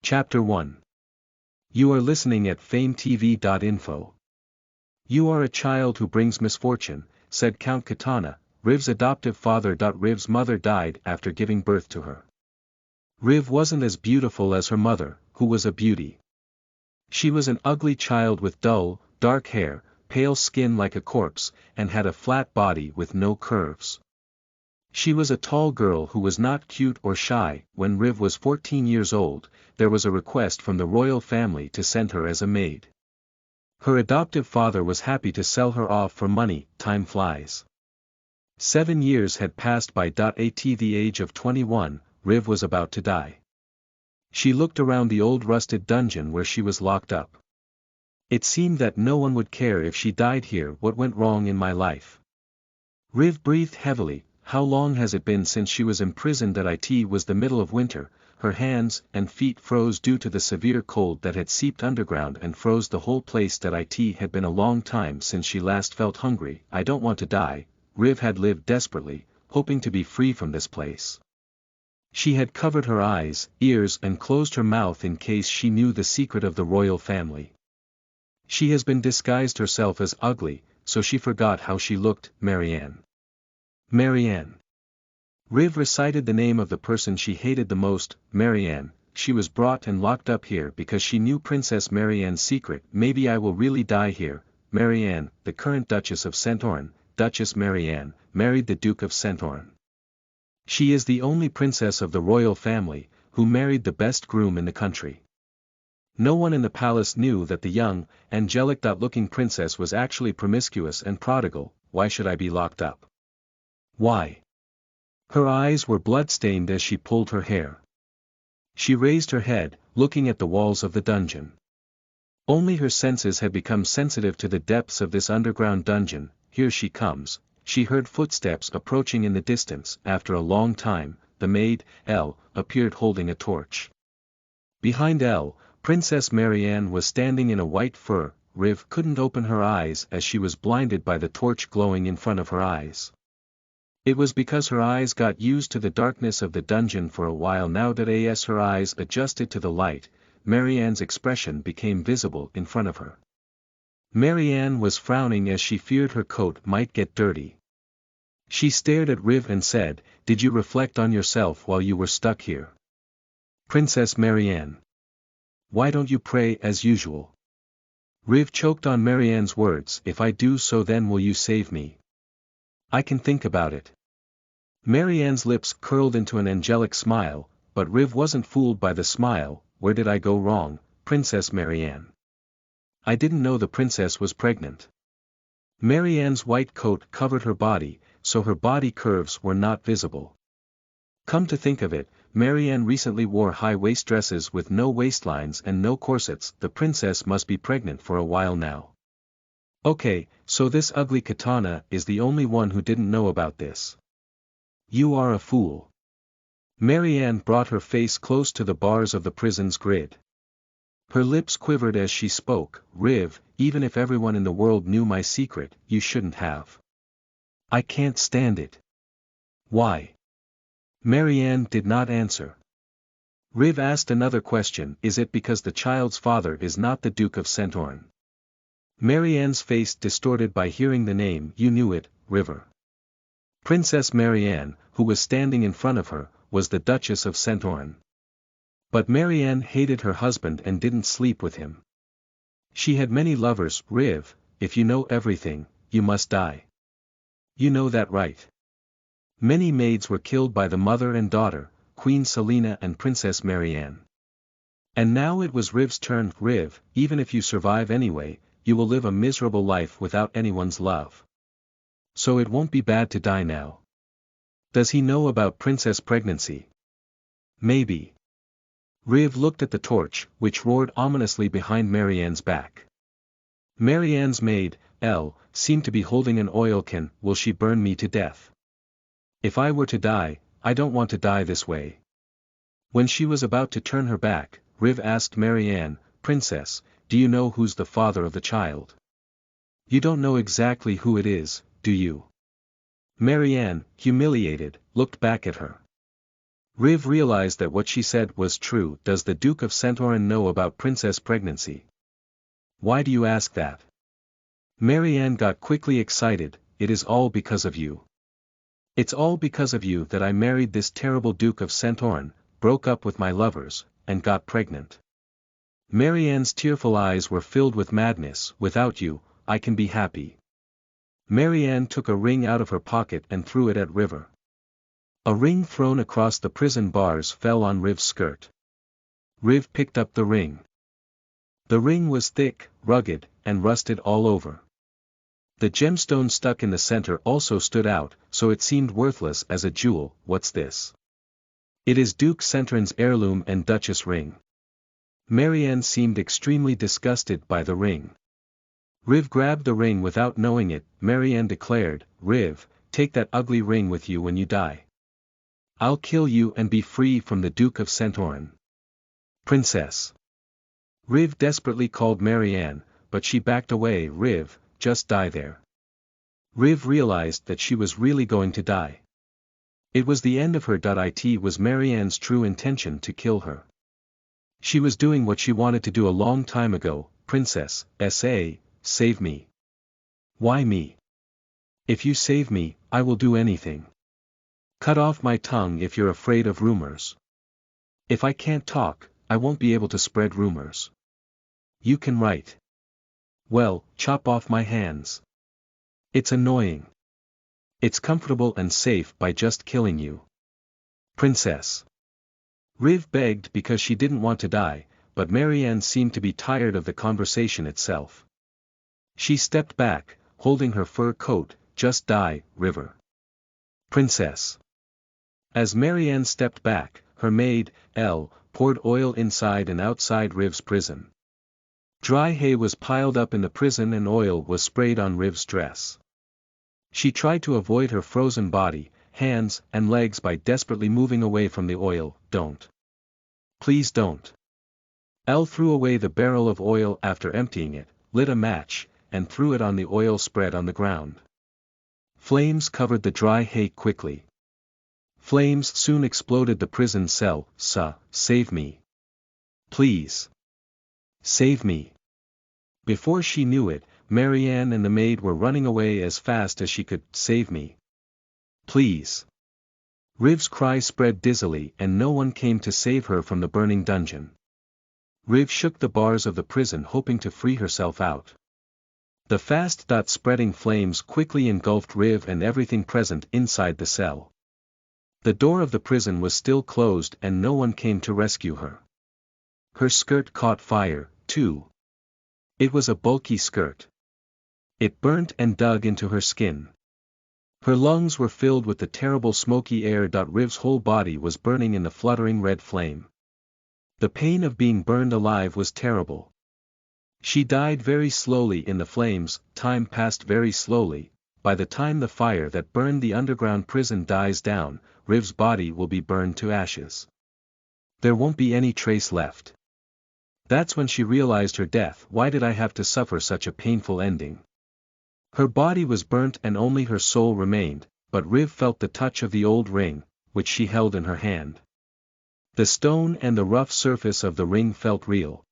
Chapter 1. You are listening at FameTV.info. You are a child who brings misfortune, said Count Katana, Riv's adoptive father. Riv's mother died after giving birth to her. Riv wasn't as beautiful as her mother, who was a beauty. She was an ugly child with dull, dark hair, pale skin like a corpse, and had a flat body with no curves. She was a tall girl who was not cute or shy. When Riv was 14 years old, there was a request from the royal family to send her as a maid. Her adoptive father was happy to sell her off for money. Time flies. 7 years had passed by. At the age of 21, Riv was about to die. She looked around the old rusted dungeon where she was locked up. It seemed that no one would care if she died here. What went wrong in my life? Riv breathed heavily. How long has it been since she was imprisoned? It was the middle of winter. Her hands and feet froze due to the severe cold that had seeped underground and froze the whole place. It had been a long time since she last felt hungry. I don't want to die. Riv had lived desperately, hoping to be free from this place. She had covered her eyes, ears and closed her mouth in case she knew the secret of the royal family. She has been disguised herself as ugly, so she forgot how she looked. Marianne. Marianne. Riv recited the name of the person she hated the most, Marianne. She was brought and locked up here because she knew Princess Marianne's secret. Maybe I will really die here. Marianne, the current Duchess of Centaurn, Duchess Marianne, married the Duke of Centaurn. She is the only princess of the royal family, who married the best groom in the country. No one in the palace knew that the young, angelic-looking princess was actually promiscuous and prodigal. Why should I be locked up? Why? Her eyes were blood-stained as she pulled her hair. She raised her head, looking at the walls of the dungeon. Only her senses had become sensitive to the depths of this underground dungeon. Here she comes. She heard footsteps approaching in the distance. After a long time, the maid, Elle, appeared holding a torch. Behind Elle, Princess Marianne was standing in a white fur. Riv couldn't open her eyes as she was blinded by the torch glowing in front of her eyes. It was because her eyes got used to the darkness of the dungeon for a while now that as her eyes adjusted to the light, Marianne's expression became visible in front of her. Marianne was frowning as she feared her coat might get dirty. She stared at Riv and said, "Did you reflect on yourself while you were stuck here? Princess Marianne. Why don't you pray as usual?" Riv choked on Marianne's words. "If I do so, then will you save me? I can think about it." Marianne's lips curled into an angelic smile, but Riv wasn't fooled by the smile. "Where did I go wrong, Princess Marianne? I didn't know the princess was pregnant." Marianne's white coat covered her body, so her body curves were not visible. Come to think of it, Marianne recently wore high-waist dresses with no waistlines and no corsets. The princess must be pregnant for a while now. Okay, so this ugly Katana is the only one who didn't know about this. You are a fool. Marianne brought her face close to the bars of the prison's grid. Her lips quivered as she spoke. "Riv, even if everyone in the world knew my secret, you shouldn't have. I can't stand it." "Why?" Marianne did not answer. Riv asked another question. "Is it because the child's father is not the Duke of Centaurn?" Marianne's face distorted by hearing the name. "You knew it, River." Princess Marianne, who was standing in front of her, was the Duchess of Centaurn. But Marianne hated her husband and didn't sleep with him. She had many lovers. "Riv, if you know everything, you must die. You know that, right?" Many maids were killed by the mother and daughter, Queen Selena and Princess Marianne. And now it was Riv's turn. "Riv, even if you survive anyway, you will live a miserable life without anyone's love. So it won't be bad to die now. Does he know about princess pregnancy?" "Maybe." Riv looked at the torch, which roared ominously behind Marianne's back. Marianne's maid, Elle, seemed to be holding an oil can. "Will she burn me to death? If I were to die, I don't want to die this way." When she was about to turn her back, Riv asked Marianne, "Princess, do you know who's the father of the child?" "You don't know exactly who it is, do you?" Marianne, humiliated, looked back at her. Riv realized that what she said was true. Does the Duke of Santorin know about Princess pregnancy? Why do you ask that? Marianne got quickly excited. It is all because of you. It's all because of you that I married this terrible Duke of Santorin, broke up with my lovers, and got pregnant. Marianne's tearful eyes were filled with madness. Without you, I can be happy. Marianne took a ring out of her pocket and threw it at River. A ring thrown across the prison bars fell on Riv's skirt. Riv picked up the ring. The ring was thick, rugged, and rusted all over. The gemstone stuck in the center also stood out, so it seemed worthless as a jewel. What's this? It is Duke Santorin's heirloom and Duchess ring. Marianne seemed extremely disgusted by the ring. Riv grabbed the ring without knowing it. Marianne declared, Riv, take that ugly ring with you when you die. I'll kill you and be free from the Duke of Santorin. Princess. Riv desperately called Marianne, but she backed away. Riv, just die there. Riv realized that she was really going to die. It was the end of her. It was Marianne's true intention to kill her. She was doing what she wanted to do a long time ago. Princess, save me. Why me? If you save me, I will do anything. Cut off my tongue if you're afraid of rumors. If I can't talk, I won't be able to spread rumors. You can write. Well, chop off my hands. It's annoying. It's comfortable and safe by just killing you. Princess. Riv begged because she didn't want to die, but Marianne seemed to be tired of the conversation itself. She stepped back, holding her fur coat. Just die, River. Princess. As Marianne stepped back, her maid, Elle, poured oil inside and outside Riv's prison. Dry hay was piled up in the prison and oil was sprayed on Riv's dress. She tried to avoid her frozen body, hands, and legs by desperately moving away from the oil. Don't. Please don't. Elle threw away the barrel of oil after emptying it, lit a match, and threw it on the oil spread on the ground. Flames covered the dry hay quickly. Flames soon exploded the prison cell. Save me. Please. Save me. Before she knew it, Marianne and the maid were running away as fast as she could. Save me. Please. Riv's cry spread dizzily and no one came to save her from the burning dungeon. Riv shook the bars of the prison hoping to free herself out. The fast spreading flames quickly engulfed Riv and everything present inside the cell. The door of the prison was still closed and no one came to rescue her. Her skirt caught fire, too. It was a bulky skirt. It burnt and dug into her skin. Her lungs were filled with the terrible smoky air. Riv's whole body was burning in the fluttering red flame. The pain of being burned alive was terrible. She died very slowly in the flames. Time passed very slowly. By the time the fire that burned the underground prison dies down, Riv's body will be burned to ashes. There won't be any trace left. That's when she realized her death. Why did I have to suffer such a painful ending? Her body was burnt and only her soul remained, but Riv felt the touch of the old ring, which she held in her hand. The stone and the rough surface of the ring felt real.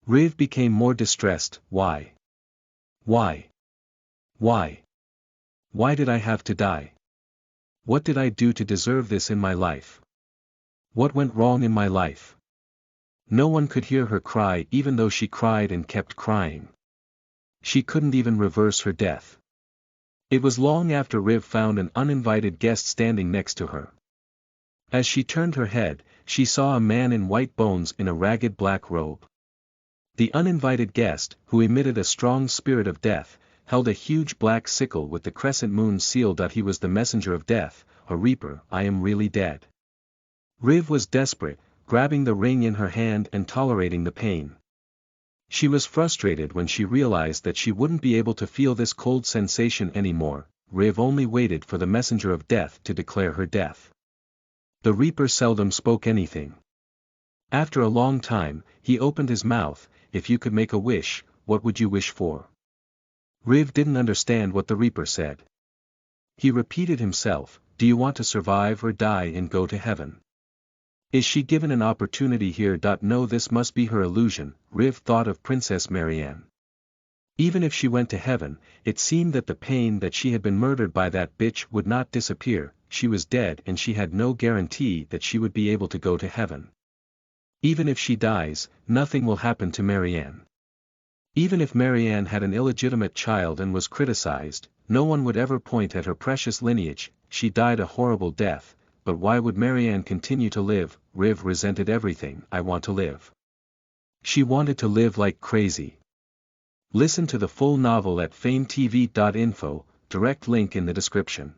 Riv became more distressed. Why? Why? Why? Why did I have to die? What did I do to deserve this in my life? What went wrong in my life? No one could hear her cry even though she cried and kept crying. She couldn't even reverse her death. It was long after Riv found an uninvited guest standing next to her. As she turned her head, she saw a man in white bones in a ragged black robe. The uninvited guest, who emitted a strong spirit of death, held a huge black sickle with the crescent moon seal. He was the messenger of death, a reaper. I am really dead. Riv was desperate, grabbing the ring in her hand and tolerating the pain. She was frustrated when she realized that she wouldn't be able to feel this cold sensation anymore. Riv only waited for the messenger of death to declare her death. The reaper seldom spoke anything. After a long time, he opened his mouth. If you could make a wish, what would you wish for? Riv didn't understand what the reaper said. He repeated himself, do you want to survive or die and go to heaven? Is she given an opportunity here? No, this must be her illusion, Riv thought of Princess Marianne. Even if she went to heaven, it seemed that the pain that she had been murdered by that bitch would not disappear. She was dead and she had no guarantee that she would be able to go to heaven. Even if she dies, nothing will happen to Marianne. Even if Marianne had an illegitimate child and was criticized, no one would ever point at her precious lineage. She died a horrible death, but why would Marianne continue to live? Riv resented everything. I want to live. She wanted to live like crazy. Listen to the full novel at FameTV.info, direct link in the description.